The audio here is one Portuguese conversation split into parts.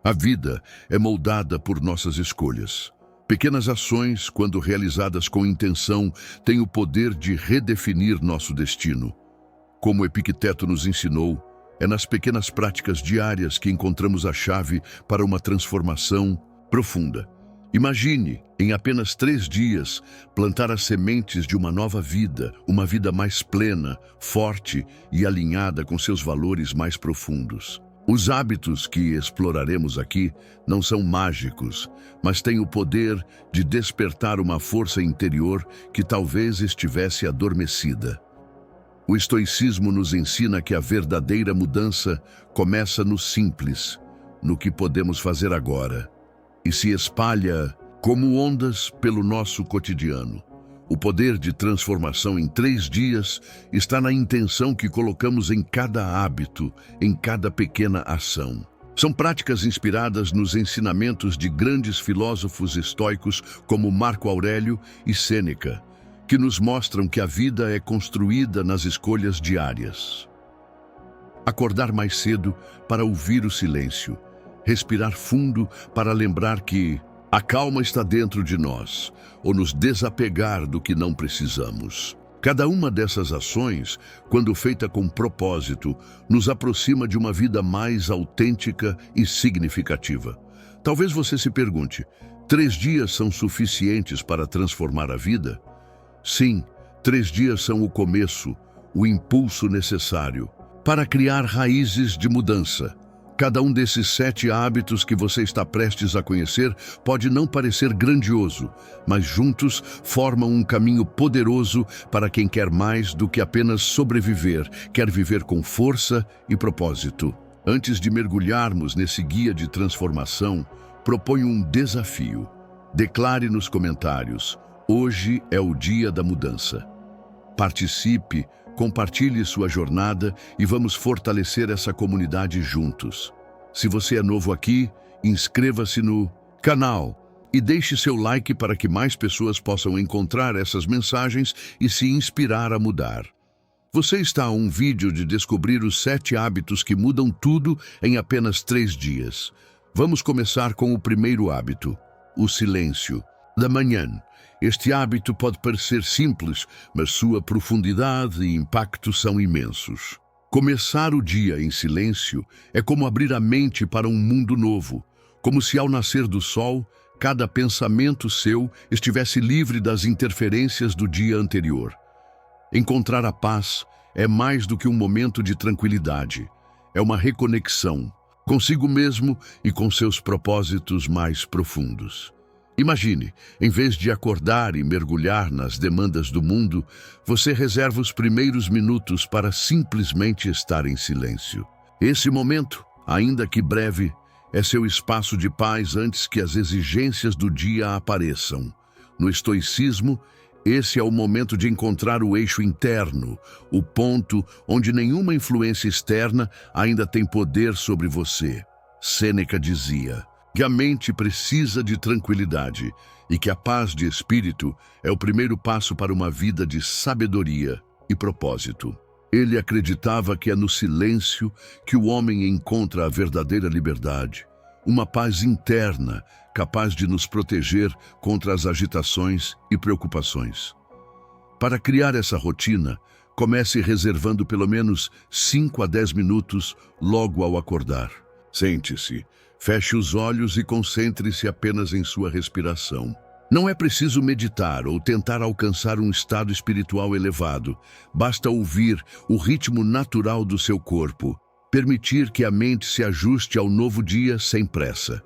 A vida é moldada por nossas escolhas. Pequenas ações, quando realizadas com intenção, têm o poder de redefinir nosso destino. Como Epicteto nos ensinou, é nas pequenas práticas diárias que encontramos a chave para uma transformação profunda. Imagine, em apenas 3 dias, plantar as sementes de uma nova vida, uma vida mais plena, forte e alinhada com seus valores mais profundos. Os hábitos que exploraremos aqui não são mágicos, mas têm o poder de despertar uma força interior que talvez estivesse adormecida. O estoicismo nos ensina que a verdadeira mudança começa no simples, no que podemos fazer agora, e se espalha como ondas pelo nosso cotidiano. O poder de transformação em 3 dias está na intenção que colocamos em cada hábito, em cada pequena ação. São práticas inspiradas nos ensinamentos de grandes filósofos estoicos como Marco Aurélio e Sêneca, que nos mostram que a vida é construída nas escolhas diárias. Acordar mais cedo para ouvir o silêncio, respirar fundo para lembrar que a calma está dentro de nós, ou nos desapegar do que não precisamos. Cada uma dessas ações, quando feita com propósito, nos aproxima de uma vida mais autêntica e significativa. Talvez você se pergunte, 3 dias são suficientes para transformar a vida? Sim, 3 dias são o começo, o impulso necessário para criar raízes de mudança. Cada um desses 7 hábitos que você está prestes a conhecer pode não parecer grandioso, mas juntos formam um caminho poderoso para quem quer mais do que apenas sobreviver, quer viver com força e propósito. Antes de mergulharmos nesse guia de transformação, proponho um desafio. Declare nos comentários: hoje é o dia da mudança. Participe, compartilhe sua jornada e vamos fortalecer essa comunidade juntos. Se você é novo aqui, inscreva-se no canal e deixe seu like para que mais pessoas possam encontrar essas mensagens e se inspirar a mudar. Você está a um vídeo de descobrir os 7 hábitos que mudam tudo em apenas 3 dias. Vamos começar com o primeiro hábito, o silêncio da manhã. Este hábito pode parecer simples, mas sua profundidade e impacto são imensos. Começar o dia em silêncio é como abrir a mente para um mundo novo, como se ao nascer do sol, cada pensamento seu estivesse livre das interferências do dia anterior. Encontrar a paz é mais do que um momento de tranquilidade, é uma reconexão consigo mesmo e com seus propósitos mais profundos. Imagine, em vez de acordar e mergulhar nas demandas do mundo, você reserva os primeiros minutos para simplesmente estar em silêncio. Esse momento, ainda que breve, é seu espaço de paz antes que as exigências do dia apareçam. No estoicismo, esse é o momento de encontrar o eixo interno, o ponto onde nenhuma influência externa ainda tem poder sobre você. Sêneca dizia que a mente precisa de tranquilidade e que a paz de espírito é o primeiro passo para uma vida de sabedoria e propósito. Ele acreditava que é no silêncio que o homem encontra a verdadeira liberdade, uma paz interna capaz de nos proteger contra as agitações e preocupações. Para criar essa rotina, comece reservando pelo menos 5 a 10 minutos logo ao acordar. Sente-se, feche os olhos e concentre-se apenas em sua respiração. Não é preciso meditar ou tentar alcançar um estado espiritual elevado. Basta ouvir o ritmo natural do seu corpo, permitir que a mente se ajuste ao novo dia sem pressa.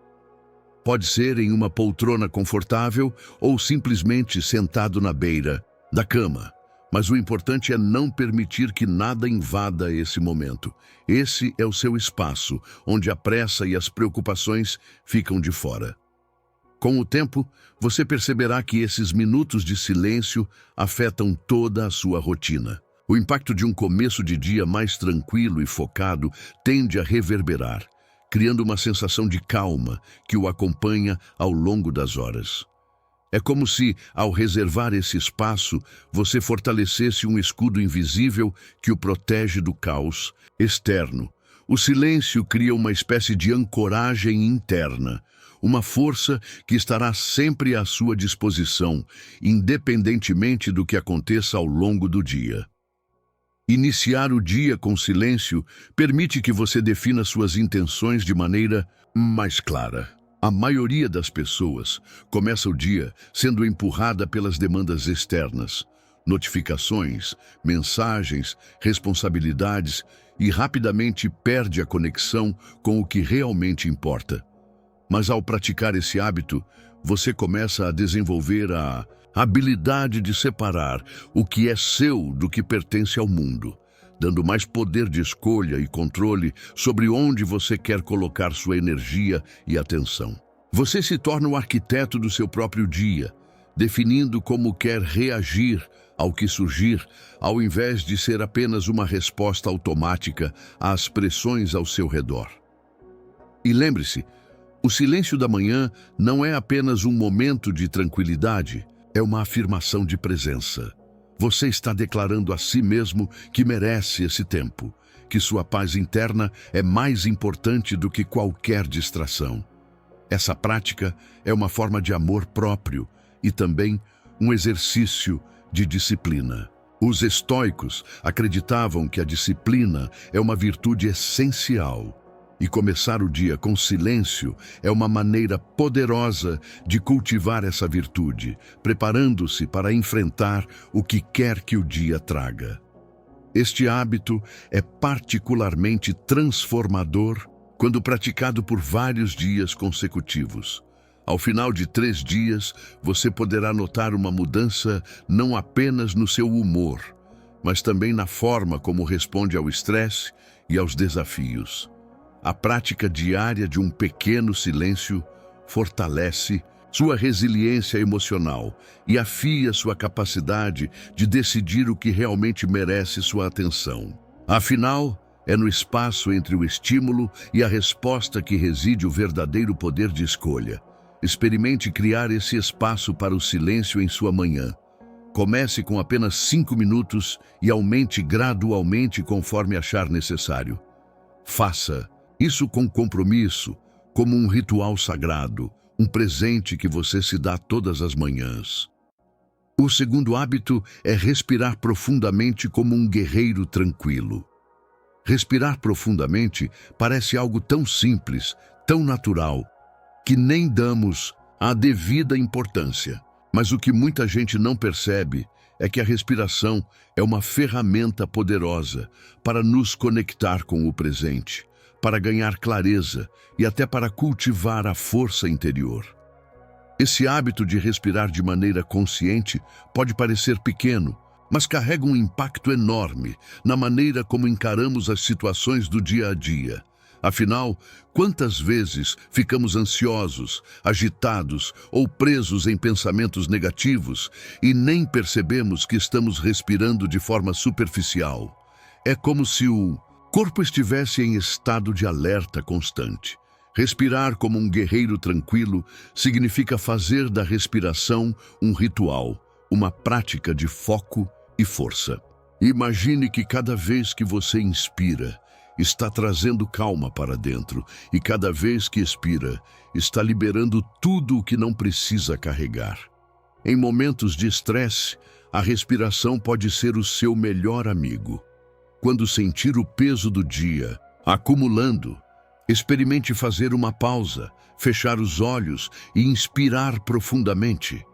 Pode ser em uma poltrona confortável ou simplesmente sentado na beira da cama. Mas o importante é não permitir que nada invada esse momento. Esse é o seu espaço, onde a pressa e as preocupações ficam de fora. Com o tempo, você perceberá que esses minutos de silêncio afetam toda a sua rotina. O impacto de um começo de dia mais tranquilo e focado tende a reverberar, criando uma sensação de calma que o acompanha ao longo das horas. É como se, ao reservar esse espaço, você fortalecesse um escudo invisível que o protege do caos externo, O silêncio cria uma espécie de ancoragem interna, uma força que estará sempre à sua disposição, independentemente do que aconteça ao longo do dia. Iniciar o dia com silêncio permite que você defina suas intenções de maneira mais clara. A maioria das pessoas começa o dia sendo empurrada pelas demandas externas, notificações, mensagens, responsabilidades e rapidamente perde a conexão com o que realmente importa. Mas ao praticar esse hábito, você começa a desenvolver a habilidade de separar o que é seu do que pertence ao mundo, dando mais poder de escolha e controle sobre onde você quer colocar sua energia e atenção. Você se torna o arquiteto do seu próprio dia, definindo como quer reagir ao que surgir, ao invés de ser apenas uma resposta automática às pressões ao seu redor. E lembre-se, o silêncio da manhã não é apenas um momento de tranquilidade, é uma afirmação de presença. Você está declarando a si mesmo que merece esse tempo, que sua paz interna é mais importante do que qualquer distração. Essa prática é uma forma de amor próprio e também um exercício de disciplina. Os estoicos acreditavam que a disciplina é uma virtude essencial. E começar o dia com silêncio é uma maneira poderosa de cultivar essa virtude, preparando-se para enfrentar o que quer que o dia traga. Este hábito é particularmente transformador quando praticado por vários dias consecutivos. Ao final de 3 dias, você poderá notar uma mudança não apenas no seu humor, mas também na forma como responde ao estresse e aos desafios. A prática diária de um pequeno silêncio fortalece sua resiliência emocional e afia sua capacidade de decidir o que realmente merece sua atenção. Afinal, é no espaço entre o estímulo e a resposta que reside o verdadeiro poder de escolha. Experimente criar esse espaço para o silêncio em sua manhã. Comece com apenas 5 minutos e aumente gradualmente conforme achar necessário. Faça isso com compromisso, como um ritual sagrado, um presente que você se dá todas as manhãs. O segundo hábito é respirar profundamente como um guerreiro tranquilo. Respirar profundamente parece algo tão simples, tão natural, que nem damos a devida importância. Mas o que muita gente não percebe é que a respiração é uma ferramenta poderosa para nos conectar com o presente, para ganhar clareza e até para cultivar a força interior. Esse hábito de respirar de maneira consciente pode parecer pequeno, mas carrega um impacto enorme na maneira como encaramos as situações do dia a dia. Afinal, quantas vezes ficamos ansiosos, agitados ou presos em pensamentos negativos e nem percebemos que estamos respirando de forma superficial? É como se o corpo estivesse em estado de alerta constante. Respirar como um guerreiro tranquilo significa fazer da respiração um ritual, uma prática de foco e força. Imagine que cada vez que você inspira, está trazendo calma para dentro, e cada vez que expira, está liberando tudo o que não precisa carregar. Em momentos de estresse, a respiração pode ser o seu melhor amigo. Quando sentir o peso do dia acumulando, experimente fazer uma pausa, fechar os olhos e inspirar profundamente.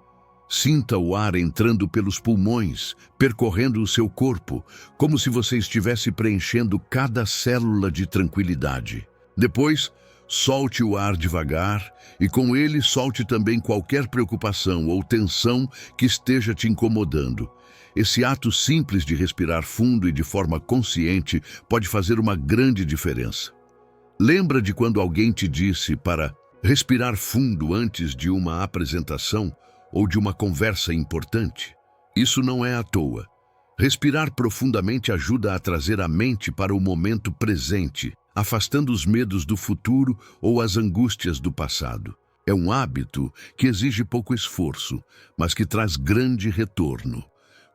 Sinta o ar entrando pelos pulmões, percorrendo o seu corpo, como se você estivesse preenchendo cada célula de tranquilidade. Depois, solte o ar devagar e com ele solte também qualquer preocupação ou tensão que esteja te incomodando. Esse ato simples de respirar fundo e de forma consciente pode fazer uma grande diferença. Lembra de quando alguém te disse para respirar fundo antes de uma apresentação ou de uma conversa importante? Isso não é à toa. Respirar profundamente ajuda a trazer a mente para o momento presente, afastando os medos do futuro ou as angústias do passado. É um hábito que exige pouco esforço, mas que traz grande retorno.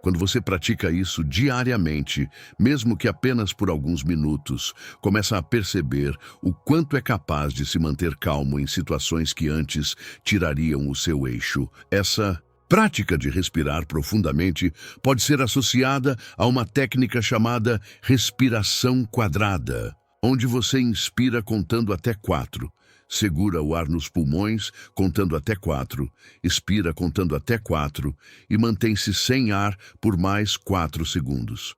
Quando você pratica isso diariamente, mesmo que apenas por alguns minutos, começa a perceber o quanto é capaz de se manter calmo em situações que antes tirariam o seu eixo. Essa prática de respirar profundamente pode ser associada a uma técnica chamada respiração quadrada, onde você inspira contando até 4. Segura o ar nos pulmões, contando até 4, expira contando até 4 e mantém-se sem ar por mais 4 segundos.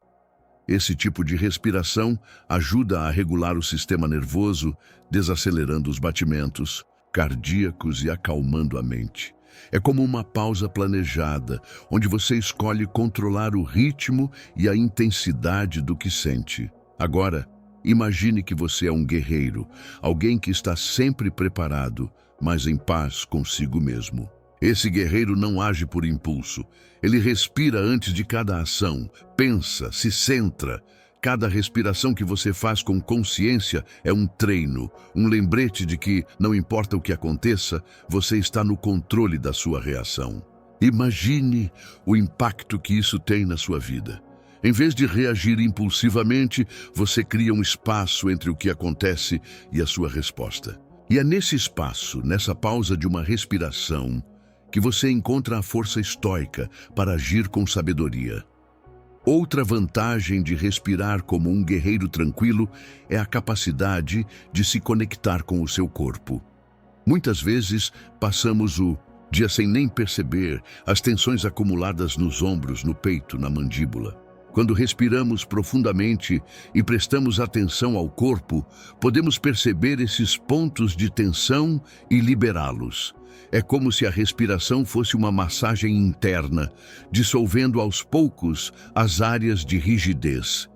Esse tipo de respiração ajuda a regular o sistema nervoso, desacelerando os batimentos cardíacos e acalmando a mente. É como uma pausa planejada, onde você escolhe controlar o ritmo e a intensidade do que sente. Agora, imagine que você é um guerreiro, alguém que está sempre preparado, mas em paz consigo mesmo. Esse guerreiro não age por impulso. Ele respira antes de cada ação, pensa, se centra. Cada respiração que você faz com consciência é um treino, um lembrete de que, não importa o que aconteça, você está no controle da sua reação. Imagine o impacto que isso tem na sua vida. Em vez de reagir impulsivamente, você cria um espaço entre o que acontece e a sua resposta. E é nesse espaço, nessa pausa de uma respiração, que você encontra a força estoica para agir com sabedoria. Outra vantagem de respirar como um guerreiro tranquilo é a capacidade de se conectar com o seu corpo. Muitas vezes, passamos o dia sem nem perceber as tensões acumuladas nos ombros, no peito, na mandíbula. Quando respiramos profundamente e prestamos atenção ao corpo, podemos perceber esses pontos de tensão e liberá-los. É como se a respiração fosse uma massagem interna, dissolvendo aos poucos as áreas de rigidez.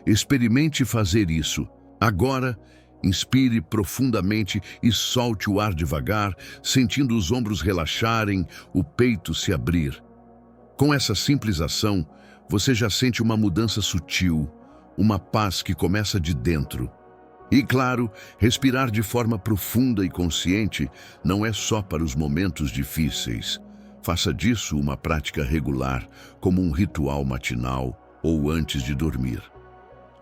Experimente fazer isso. Agora, inspire profundamente e solte o ar devagar, sentindo os ombros relaxarem, o peito se abrir. Com essa simples ação, você já sente uma mudança sutil, uma paz que começa de dentro. E, claro, respirar de forma profunda e consciente não é só para os momentos difíceis. Faça disso uma prática regular, como um ritual matinal ou antes de dormir.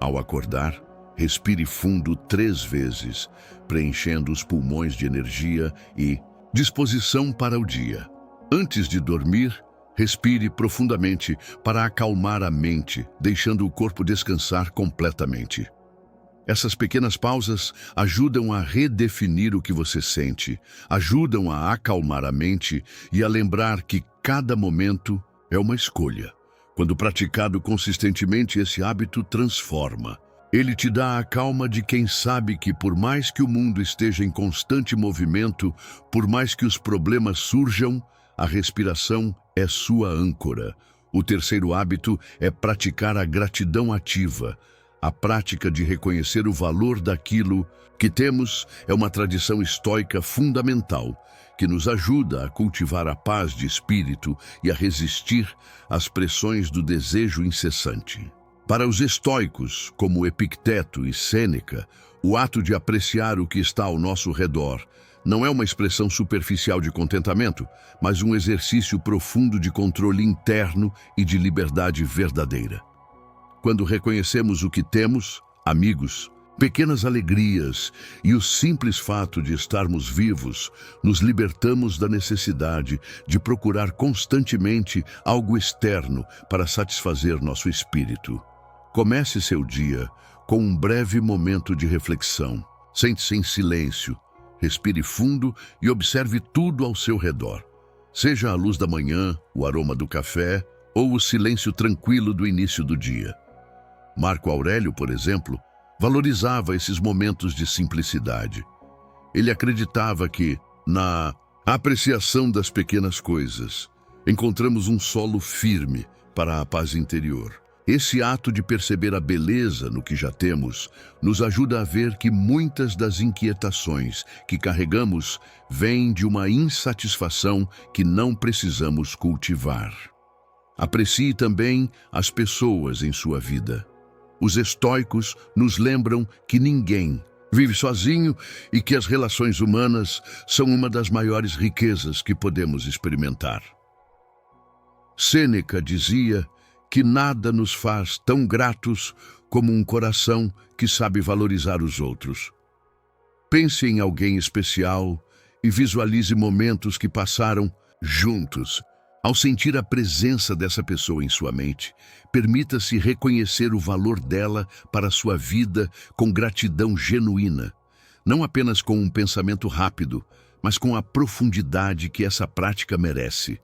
Ao acordar, respire fundo 3 vezes, preenchendo os pulmões de energia e disposição para o dia. Antes de dormir, respire profundamente para acalmar a mente, deixando o corpo descansar completamente. Essas pequenas pausas ajudam a redefinir o que você sente, ajudam a acalmar a mente e a lembrar que cada momento é uma escolha. Quando praticado consistentemente, esse hábito transforma. Ele te dá a calma de quem sabe que, por mais que o mundo esteja em constante movimento, por mais que os problemas surjam, a respiração é sua âncora. O terceiro hábito é praticar a gratidão ativa. A prática de reconhecer o valor daquilo que temos é uma tradição estoica fundamental que nos ajuda a cultivar a paz de espírito e a resistir às pressões do desejo incessante. Para os estoicos, como Epicteto e Sêneca, o ato de apreciar o que está ao nosso redor não é uma expressão superficial de contentamento, mas um exercício profundo de controle interno e de liberdade verdadeira. Quando reconhecemos o que temos, amigos, pequenas alegrias e o simples fato de estarmos vivos, nos libertamos da necessidade de procurar constantemente algo externo para satisfazer nosso espírito. Comece seu dia com um breve momento de reflexão. Sente-se em silêncio, respire fundo e observe tudo ao seu redor. Seja a luz da manhã, o aroma do café ou o silêncio tranquilo do início do dia. Marco Aurélio, por exemplo, valorizava esses momentos de simplicidade. Ele acreditava que, na apreciação das pequenas coisas, encontramos um solo firme para a paz interior. Esse ato de perceber a beleza no que já temos nos ajuda a ver que muitas das inquietações que carregamos vêm de uma insatisfação que não precisamos cultivar. Aprecie também as pessoas em sua vida. Os estoicos nos lembram que ninguém vive sozinho e que as relações humanas são uma das maiores riquezas que podemos experimentar. Sêneca dizia que nada nos faz tão gratos como um coração que sabe valorizar os outros. Pense em alguém especial e visualize momentos que passaram juntos. Ao sentir a presença dessa pessoa em sua mente, permita-se reconhecer o valor dela para a sua vida com gratidão genuína, não apenas com um pensamento rápido, mas com a profundidade que essa prática merece.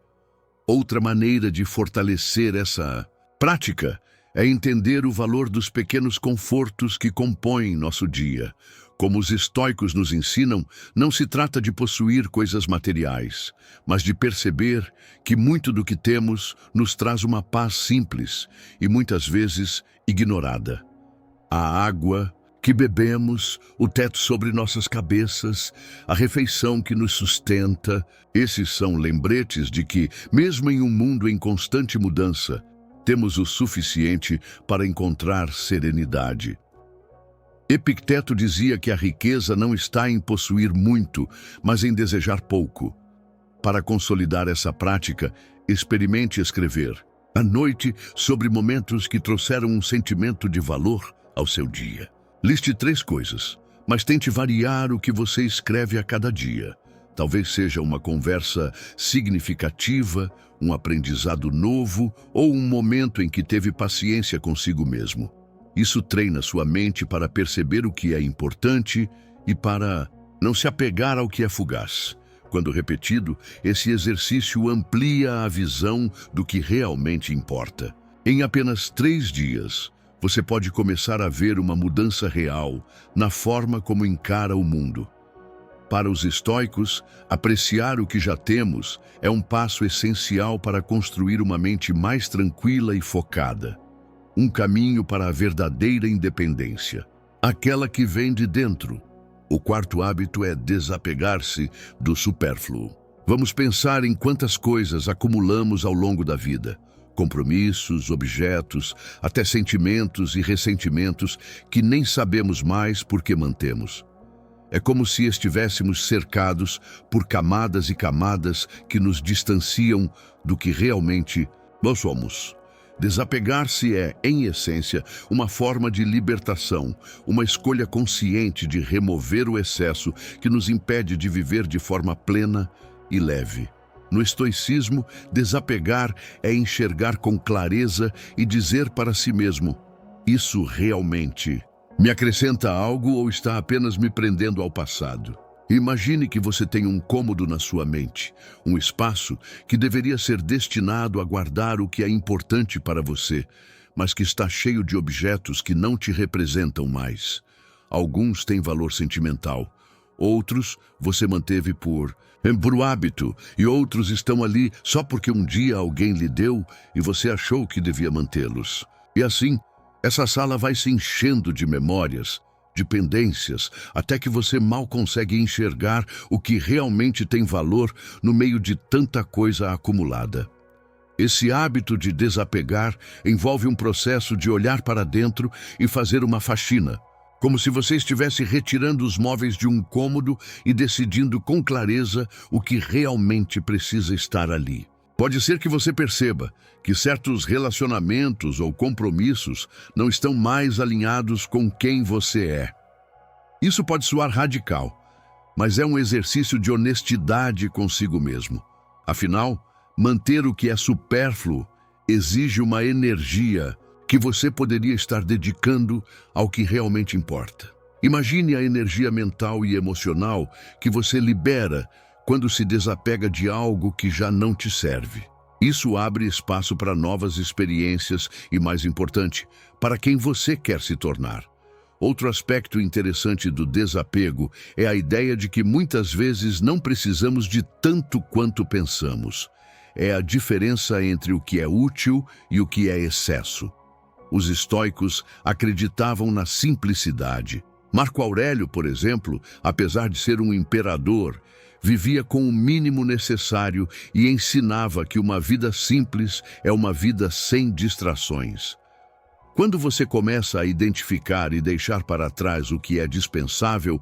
Outra maneira de fortalecer essa prática é entender o valor dos pequenos confortos que compõem nosso dia. Como os estoicos nos ensinam, não se trata de possuir coisas materiais, mas de perceber que muito do que temos nos traz uma paz simples e muitas vezes ignorada. A água que bebemos, o teto sobre nossas cabeças, a refeição que nos sustenta, esses são lembretes de que, mesmo em um mundo em constante mudança, temos o suficiente para encontrar serenidade. Epicteto dizia que a riqueza não está em possuir muito, mas em desejar pouco. Para consolidar essa prática, experimente escrever, à noite, sobre momentos que trouxeram um sentimento de valor ao seu dia. Liste 3 coisas, mas tente variar o que você escreve a cada dia. Talvez seja uma conversa significativa, um aprendizado novo ou um momento em que teve paciência consigo mesmo. Isso treina sua mente para perceber o que é importante e para não se apegar ao que é fugaz. Quando repetido, esse exercício amplia a visão do que realmente importa. Em apenas 3 dias, você pode começar a ver uma mudança real na forma como encara o mundo. Para os estoicos, apreciar o que já temos é um passo essencial para construir uma mente mais tranquila e focada. Um caminho para a verdadeira independência, aquela que vem de dentro. O 4º hábito é desapegar-se do supérfluo. Vamos pensar em quantas coisas acumulamos ao longo da vida. Compromissos, objetos, até sentimentos e ressentimentos que nem sabemos mais por que mantemos. É como se estivéssemos cercados por camadas e camadas que nos distanciam do que realmente nós somos. Desapegar-se é, em essência, uma forma de libertação, uma escolha consciente de remover o excesso que nos impede de viver de forma plena e leve. No estoicismo, desapegar é enxergar com clareza e dizer para si mesmo: isso realmente me acrescenta algo ou está apenas me prendendo ao passado? Imagine que você tem um cômodo na sua mente, um espaço que deveria ser destinado a guardar o que é importante para você, mas que está cheio de objetos que não te representam mais. Alguns têm valor sentimental, outros você manteve por hábito, e outros estão ali só porque um dia alguém lhe deu e você achou que devia mantê-los. E assim, essa sala vai se enchendo de memórias, de pendências, até que você mal consegue enxergar o que realmente tem valor no meio de tanta coisa acumulada. Esse hábito de desapegar envolve um processo de olhar para dentro e fazer uma faxina, como se você estivesse retirando os móveis de um cômodo e decidindo com clareza o que realmente precisa estar ali. Pode ser que você perceba que certos relacionamentos ou compromissos não estão mais alinhados com quem você é. Isso pode soar radical, mas é um exercício de honestidade consigo mesmo. Afinal, manter o que é supérfluo exige uma energia que você poderia estar dedicando ao que realmente importa. Imagine a energia mental e emocional que você libera quando se desapega de algo que já não te serve. Isso abre espaço para novas experiências e, mais importante, para quem você quer se tornar. Outro aspecto interessante do desapego é a ideia de que muitas vezes não precisamos de tanto quanto pensamos. É a diferença entre o que é útil e o que é excesso. Os estoicos acreditavam na simplicidade. Marco Aurélio, por exemplo, apesar de ser um imperador, vivia com o mínimo necessário e ensinava que uma vida simples é uma vida sem distrações. Quando você começa a identificar e deixar para trás o que é dispensável,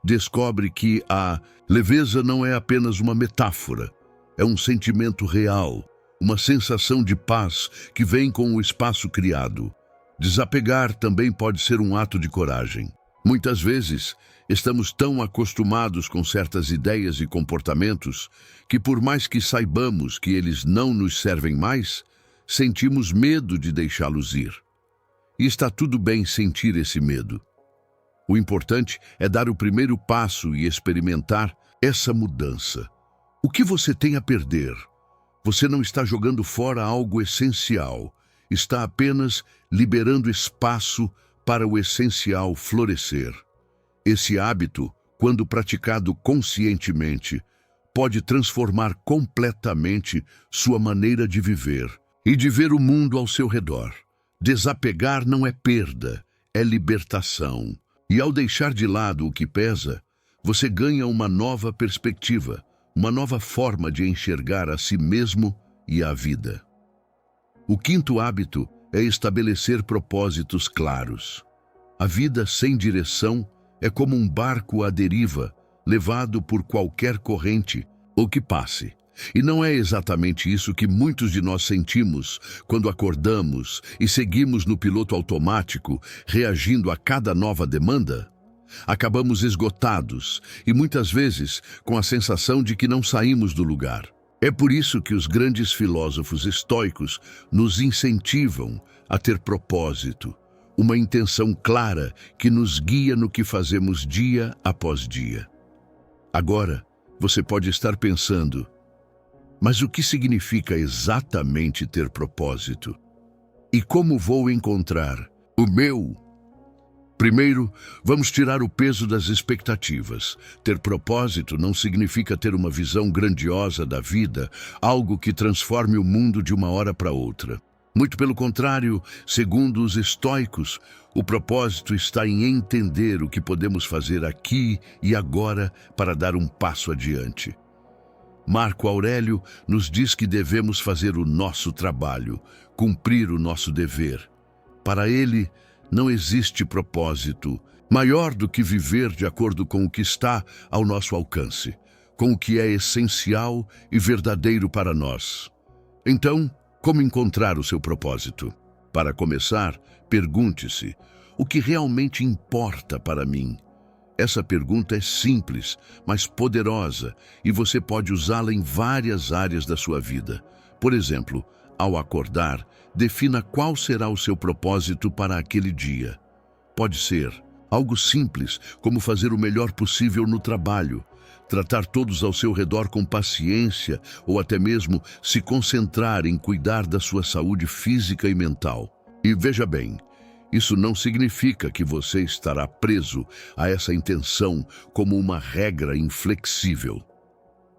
descobre que a leveza não é apenas uma metáfora, é um sentimento real, uma sensação de paz que vem com o espaço criado. Desapegar também pode ser um ato de coragem. Muitas vezes, estamos tão acostumados com certas ideias e comportamentos que, por mais que saibamos que eles não nos servem mais, sentimos medo de deixá-los ir. E está tudo bem sentir esse medo. O importante é dar o primeiro passo e experimentar essa mudança. O que você tem a perder? Você não está jogando fora algo essencial, está apenas liberando espaço para o essencial florescer. Esse hábito, quando praticado conscientemente, pode transformar completamente sua maneira de viver e de ver o mundo ao seu redor. Desapegar não é perda, é libertação. E ao deixar de lado o que pesa, você ganha uma nova perspectiva, uma nova forma de enxergar a si mesmo e a vida. O quinto hábito é estabelecer propósitos claros. A vida sem direção é como um barco à deriva, levado por qualquer corrente ou que passe. E não é exatamente isso que muitos de nós sentimos quando acordamos e seguimos no piloto automático, reagindo a cada nova demanda? Acabamos esgotados e muitas vezes com a sensação de que não saímos do lugar. É por isso que os grandes filósofos estoicos nos incentivam a ter propósito, uma intenção clara que nos guia no que fazemos dia após dia. Agora, você pode estar pensando, mas o que significa exatamente ter propósito? E como vou encontrar o meu? Primeiro, vamos tirar o peso das expectativas. Ter propósito não significa ter uma visão grandiosa da vida, algo que transforme o mundo de uma hora para outra. Muito pelo contrário, segundo os estoicos, o propósito está em entender o que podemos fazer aqui e agora para dar um passo adiante. Marco Aurélio nos diz que devemos fazer o nosso trabalho, cumprir o nosso dever. Para ele, não existe propósito maior do que viver de acordo com o que está ao nosso alcance, com o que é essencial e verdadeiro para nós. Então, como encontrar o seu propósito? Para começar, pergunte-se: o que realmente importa para mim? Essa pergunta é simples, mas poderosa, e você pode usá-la em várias áreas da sua vida. Por exemplo, ao acordar, defina qual será o seu propósito para aquele dia. Pode ser algo simples, como fazer o melhor possível no trabalho, tratar todos ao seu redor com paciência ou até mesmo se concentrar em cuidar da sua saúde física e mental. E veja bem, isso não significa que você estará preso a essa intenção como uma regra inflexível.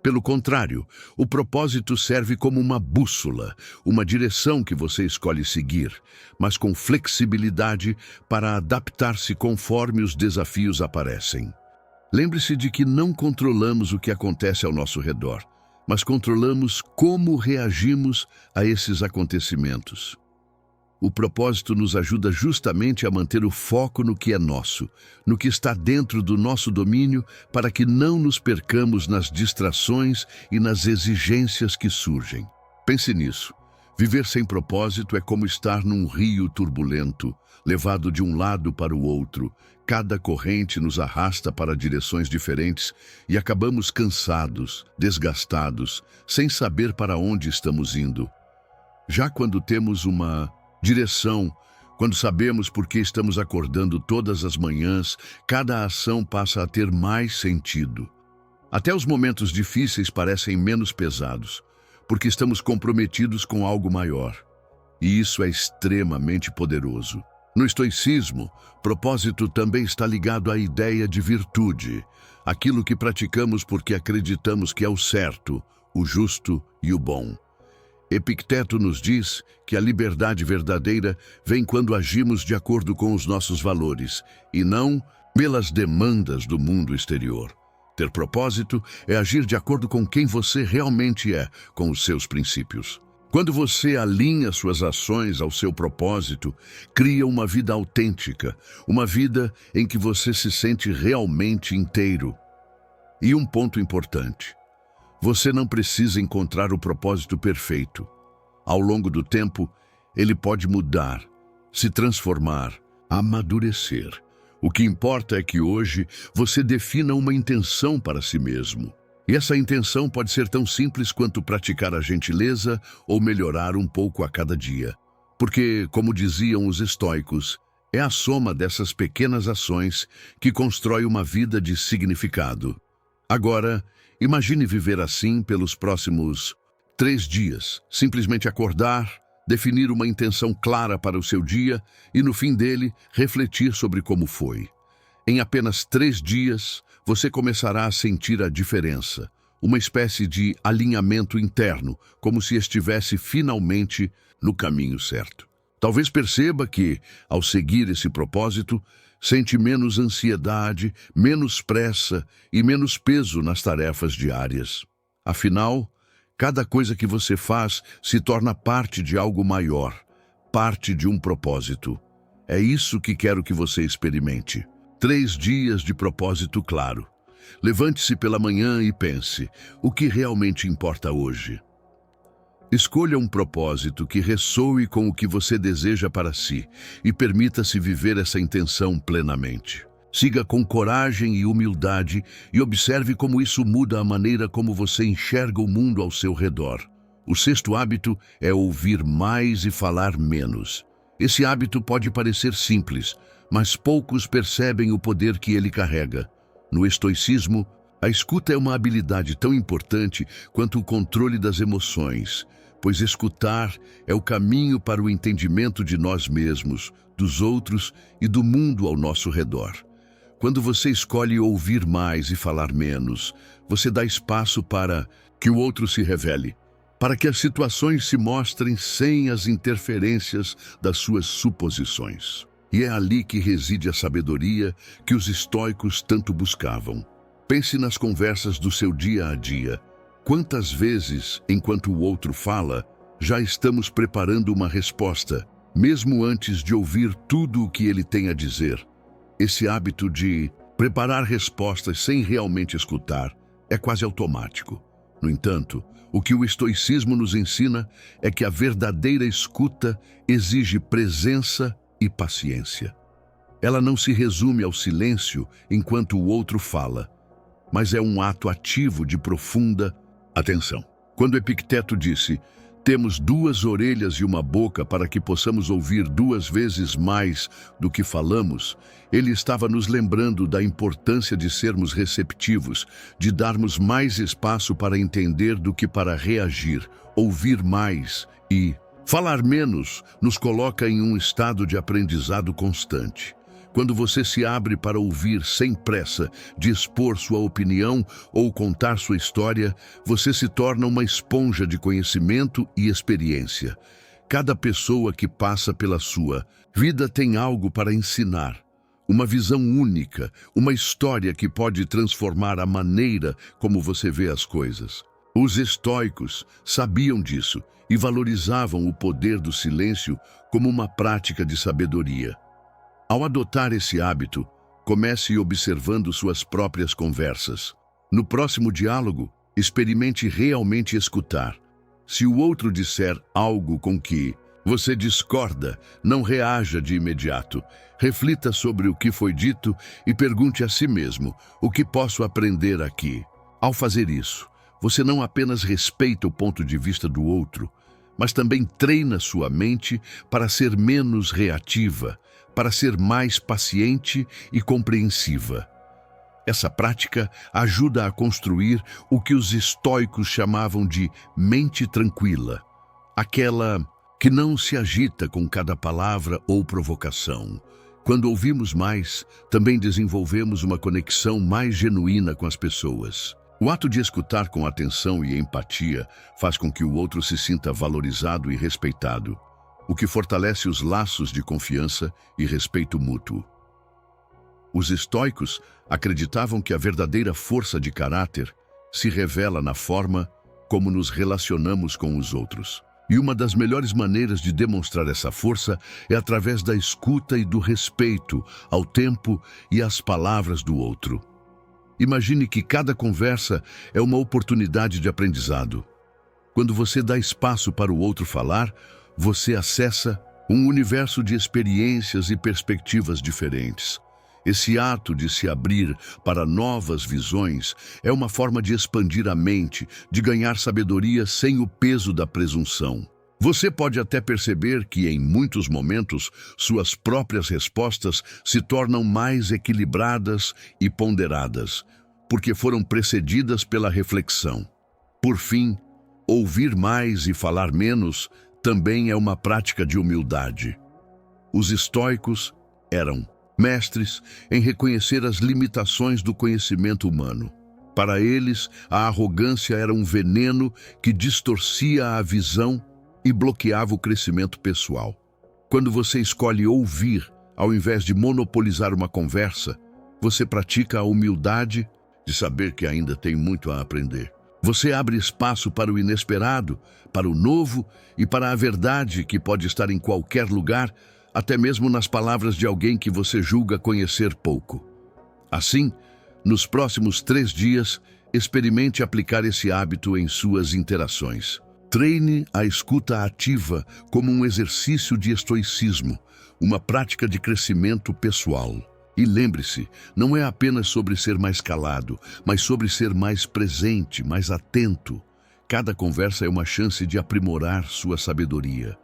Pelo contrário, o propósito serve como uma bússola, uma direção que você escolhe seguir, mas com flexibilidade para adaptar-se conforme os desafios aparecem. Lembre-se de que não controlamos o que acontece ao nosso redor, mas controlamos como reagimos a esses acontecimentos. O propósito nos ajuda justamente a manter o foco no que é nosso, no que está dentro do nosso domínio, para que não nos percamos nas distrações e nas exigências que surgem. Pense nisso. Viver sem propósito é como estar num rio turbulento, levado de um lado para o outro. Cada corrente nos arrasta para direções diferentes e acabamos cansados, desgastados, sem saber para onde estamos indo. Já quando temos uma direção, quando sabemos por que estamos acordando todas as manhãs, cada ação passa a ter mais sentido. Até os momentos difíceis parecem menos pesados, porque estamos comprometidos com algo maior. E isso é extremamente poderoso. No estoicismo, propósito também está ligado à ideia de virtude, aquilo que praticamos porque acreditamos que é o certo, o justo e o bom. Epicteto nos diz que a liberdade verdadeira vem quando agimos de acordo com os nossos valores e não pelas demandas do mundo exterior. Ter propósito é agir de acordo com quem você realmente é, com os seus princípios. Quando você alinha suas ações ao seu propósito, cria uma vida autêntica, uma vida em que você se sente realmente inteiro. E um ponto importante: você não precisa encontrar o propósito perfeito. Ao longo do tempo, ele pode mudar, se transformar, amadurecer. O que importa é que hoje você defina uma intenção para si mesmo. E essa intenção pode ser tão simples quanto praticar a gentileza ou melhorar um pouco a cada dia. Porque, como diziam os estoicos, é a soma dessas pequenas ações que constrói uma vida de significado. Agora, imagine viver assim pelos próximos 3 dias. Simplesmente acordar, definir uma intenção clara para o seu dia e, no fim dele, refletir sobre como foi. Em apenas 3 dias, você começará a sentir a diferença, uma espécie de alinhamento interno, como se estivesse finalmente no caminho certo. Talvez perceba que, ao seguir esse propósito, sente menos ansiedade, menos pressa e menos peso nas tarefas diárias. Afinal, cada coisa que você faz se torna parte de algo maior, parte de um propósito. É isso que quero que você experimente. 3 dias de propósito claro. Levante-se pela manhã e pense: o que realmente importa hoje? Escolha um propósito que ressoe com o que você deseja para si e permita-se viver essa intenção plenamente. Siga com coragem e humildade e observe como isso muda a maneira como você enxerga o mundo ao seu redor. O 6º hábito é ouvir mais e falar menos. Esse hábito pode parecer simples, mas poucos percebem o poder que ele carrega. No estoicismo, a escuta é uma habilidade tão importante quanto o controle das emoções, pois escutar é o caminho para o entendimento de nós mesmos, dos outros e do mundo ao nosso redor. Quando você escolhe ouvir mais e falar menos, você dá espaço para que o outro se revele, para que as situações se mostrem sem as interferências das suas suposições. E é ali que reside a sabedoria que os estoicos tanto buscavam. Pense nas conversas do seu dia a dia. Quantas vezes, enquanto o outro fala, já estamos preparando uma resposta, mesmo antes de ouvir tudo o que ele tem a dizer? Esse hábito de preparar respostas sem realmente escutar é quase automático. No entanto, o que o estoicismo nos ensina é que a verdadeira escuta exige presença e paciência. Ela não se resume ao silêncio enquanto o outro fala, mas é um ato ativo de profunda atenção. Quando Epicteto disse: "Temos 2 orelhas e uma boca para que possamos ouvir 2 vezes mais do que falamos", ele estava nos lembrando da importância de sermos receptivos, de darmos mais espaço para entender do que para reagir, ouvir mais e falar menos nos coloca em um estado de aprendizado constante. Quando você se abre para ouvir sem pressa, de expor sua opinião ou contar sua história, você se torna uma esponja de conhecimento e experiência. Cada pessoa que passa pela sua vida tem algo para ensinar, uma visão única, uma história que pode transformar a maneira como você vê as coisas. Os estoicos sabiam disso e valorizavam o poder do silêncio como uma prática de sabedoria. Ao adotar esse hábito, comece observando suas próprias conversas. No próximo diálogo, experimente realmente escutar. Se o outro disser algo com que você discorda, não reaja de imediato. Reflita sobre o que foi dito e pergunte a si mesmo: o que posso aprender aqui? Ao fazer isso, você não apenas respeita o ponto de vista do outro, mas também treina sua mente para ser menos reativa, para ser mais paciente e compreensiva. Essa prática ajuda a construir o que os estoicos chamavam de mente tranquila, aquela que não se agita com cada palavra ou provocação. Quando ouvimos mais, também desenvolvemos uma conexão mais genuína com as pessoas. O ato de escutar com atenção e empatia faz com que o outro se sinta valorizado e respeitado, o que fortalece os laços de confiança e respeito mútuo. Os estoicos acreditavam que a verdadeira força de caráter se revela na forma como nos relacionamos com os outros. E uma das melhores maneiras de demonstrar essa força é através da escuta e do respeito ao tempo e às palavras do outro. Imagine que cada conversa é uma oportunidade de aprendizado. Quando você dá espaço para o outro falar, você acessa um universo de experiências e perspectivas diferentes. Esse ato de se abrir para novas visões é uma forma de expandir a mente, de ganhar sabedoria sem o peso da presunção. Você pode até perceber que, em muitos momentos, suas próprias respostas se tornam mais equilibradas e ponderadas, porque foram precedidas pela reflexão. Por fim, ouvir mais e falar menos também é uma prática de humildade. Os estoicos eram mestres em reconhecer as limitações do conhecimento humano. Para eles, a arrogância era um veneno que distorcia a visão e bloqueava o crescimento pessoal. Quando você escolhe ouvir, ao invés de monopolizar uma conversa, você pratica a humildade de saber que ainda tem muito a aprender. Você abre espaço para o inesperado, para o novo e para a verdade que pode estar em qualquer lugar, até mesmo nas palavras de alguém que você julga conhecer pouco. Assim, nos próximos 3 dias, experimente aplicar esse hábito em suas interações. Treine a escuta ativa como um exercício de estoicismo, uma prática de crescimento pessoal. E lembre-se, não é apenas sobre ser mais calado, mas sobre ser mais presente, mais atento. Cada conversa é uma chance de aprimorar sua sabedoria.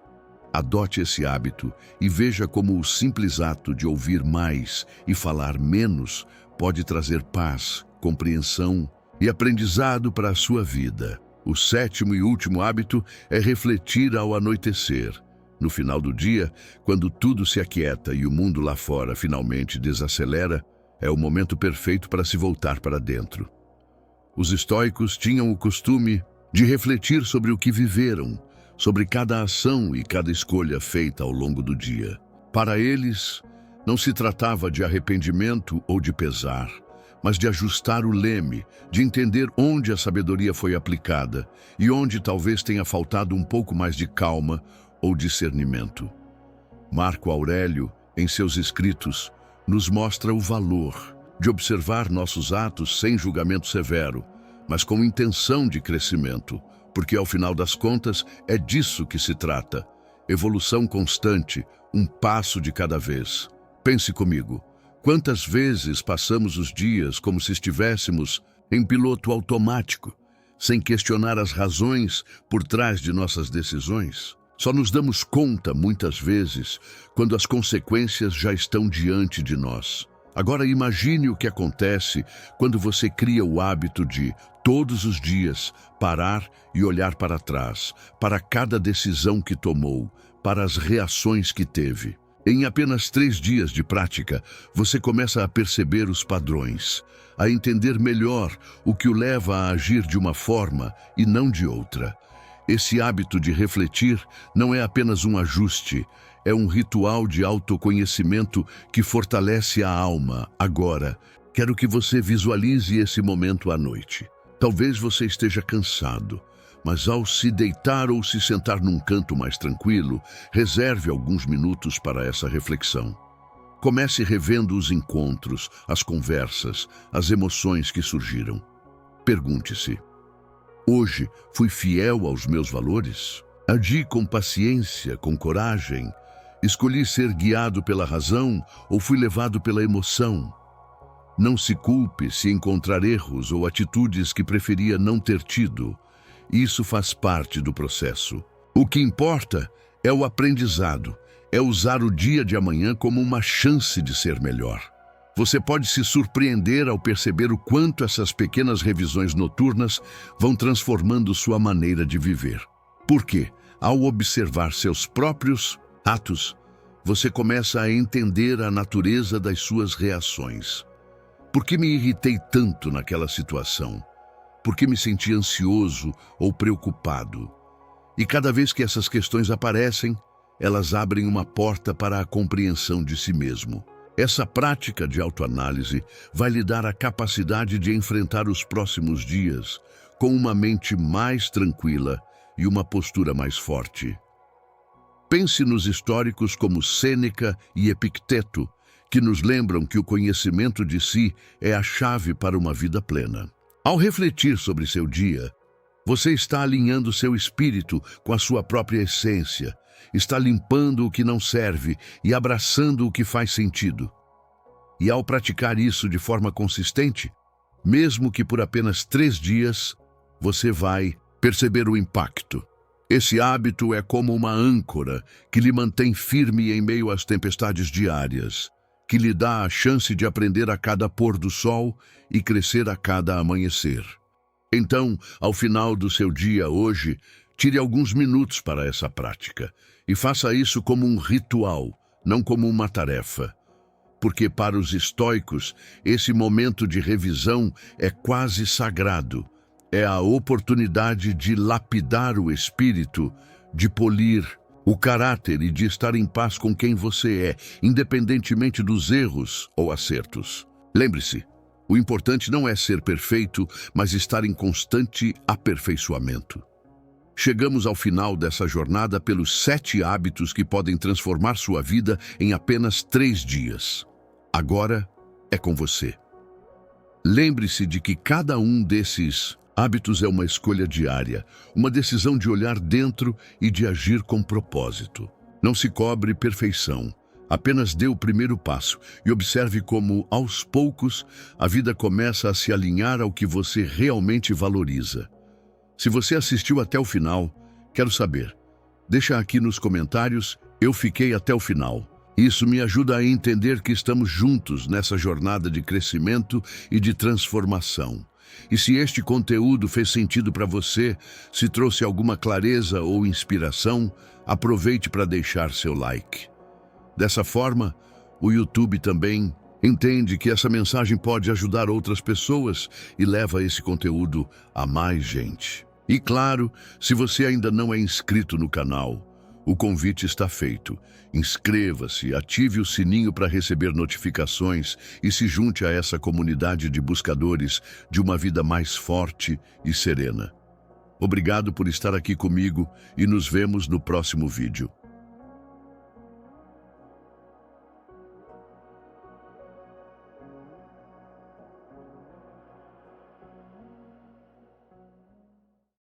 Adote esse hábito e veja como o simples ato de ouvir mais e falar menos pode trazer paz, compreensão e aprendizado para a sua vida. O 7º e último hábito é refletir ao anoitecer. No final do dia, quando tudo se aquieta e o mundo lá fora finalmente desacelera, é o momento perfeito para se voltar para dentro. Os estoicos tinham o costume de refletir sobre o que viveram, sobre cada ação e cada escolha feita ao longo do dia. Para eles, não se tratava de arrependimento ou de pesar, mas de ajustar o leme, de entender onde a sabedoria foi aplicada e onde talvez tenha faltado um pouco mais de calma ou discernimento. Marco Aurélio, em seus escritos, nos mostra o valor de observar nossos atos sem julgamento severo, mas com intenção de crescimento, porque ao final das contas é disso que se trata. Evolução constante, um passo de cada vez. Pense comigo. Quantas vezes passamos os dias como se estivéssemos em piloto automático, sem questionar as razões por trás de nossas decisões? Só nos damos conta, muitas vezes, quando as consequências já estão diante de nós. Agora imagine o que acontece quando você cria o hábito de, todos os dias, parar e olhar para trás, para cada decisão que tomou, para as reações que teve. Em apenas 3 dias de prática, você começa a perceber os padrões, a entender melhor o que o leva a agir de uma forma e não de outra. Esse hábito de refletir não é apenas um ajuste, é um ritual de autoconhecimento que fortalece a alma. Agora, quero que você visualize esse momento à noite. Talvez você esteja cansado, mas ao se deitar ou se sentar num canto mais tranquilo, reserve alguns minutos para essa reflexão. Comece revendo os encontros, as conversas, as emoções que surgiram. Pergunte-se: hoje fui fiel aos meus valores? Agi com paciência, com coragem? Escolhi ser guiado pela razão ou fui levado pela emoção? Não se culpe se encontrar erros ou atitudes que preferia não ter tido. Isso faz parte do processo. O que importa é o aprendizado, é usar o dia de amanhã como uma chance de ser melhor. Você pode se surpreender ao perceber o quanto essas pequenas revisões noturnas vão transformando sua maneira de viver. Por quê? Ao observar seus próprios atos, você começa a entender a natureza das suas reações. Por que me irritei tanto naquela situação? Por que me senti ansioso ou preocupado? E cada vez que essas questões aparecem, elas abrem uma porta para a compreensão de si mesmo. Essa prática de autoanálise vai lhe dar a capacidade de enfrentar os próximos dias com uma mente mais tranquila e uma postura mais forte. Pense nos históricos como Sêneca e Epicteto, que nos lembram que o conhecimento de si é a chave para uma vida plena. Ao refletir sobre seu dia, Você está alinhando seu espírito com a sua própria essência, está limpando o que não serve e abraçando o que faz sentido. E ao praticar isso de forma consistente, mesmo que por apenas 3 dias, você vai perceber o impacto. Esse hábito é como uma âncora que lhe mantém firme em meio às tempestades diárias, que lhe dá a chance de aprender a cada pôr do sol e crescer a cada amanhecer. Então, ao final do seu dia hoje, tire alguns minutos para essa prática e faça isso como um ritual, não como uma tarefa. Porque para os estoicos, esse momento de revisão é quase sagrado. É a oportunidade de lapidar o espírito, de polir o caráter e de estar em paz com quem você é, independentemente dos erros ou acertos. Lembre-se, o importante não é ser perfeito, mas estar em constante aperfeiçoamento. Chegamos ao final dessa jornada pelos 7 hábitos que podem transformar sua vida em apenas 3 dias. Agora é com você. Lembre-se de que cada um desses hábitos é uma escolha diária, uma decisão de olhar dentro e de agir com propósito. Não se cobre perfeição, apenas dê o primeiro passo e observe como, aos poucos, a vida começa a se alinhar ao que você realmente valoriza. Se você assistiu até o final, quero saber. Deixa aqui nos comentários, eu fiquei até o final. Isso me ajuda a entender que estamos juntos nessa jornada de crescimento e de transformação. E se este conteúdo fez sentido para você, se trouxe alguma clareza ou inspiração, aproveite para deixar seu like. Dessa forma, o YouTube também entende que essa mensagem pode ajudar outras pessoas e leva esse conteúdo a mais gente. E claro, se você ainda não é inscrito no canal, o convite está feito. Inscreva-se, ative o sininho para receber notificações e se junte a essa comunidade de buscadores de uma vida mais forte e serena. Obrigado por estar aqui comigo e nos vemos no próximo vídeo.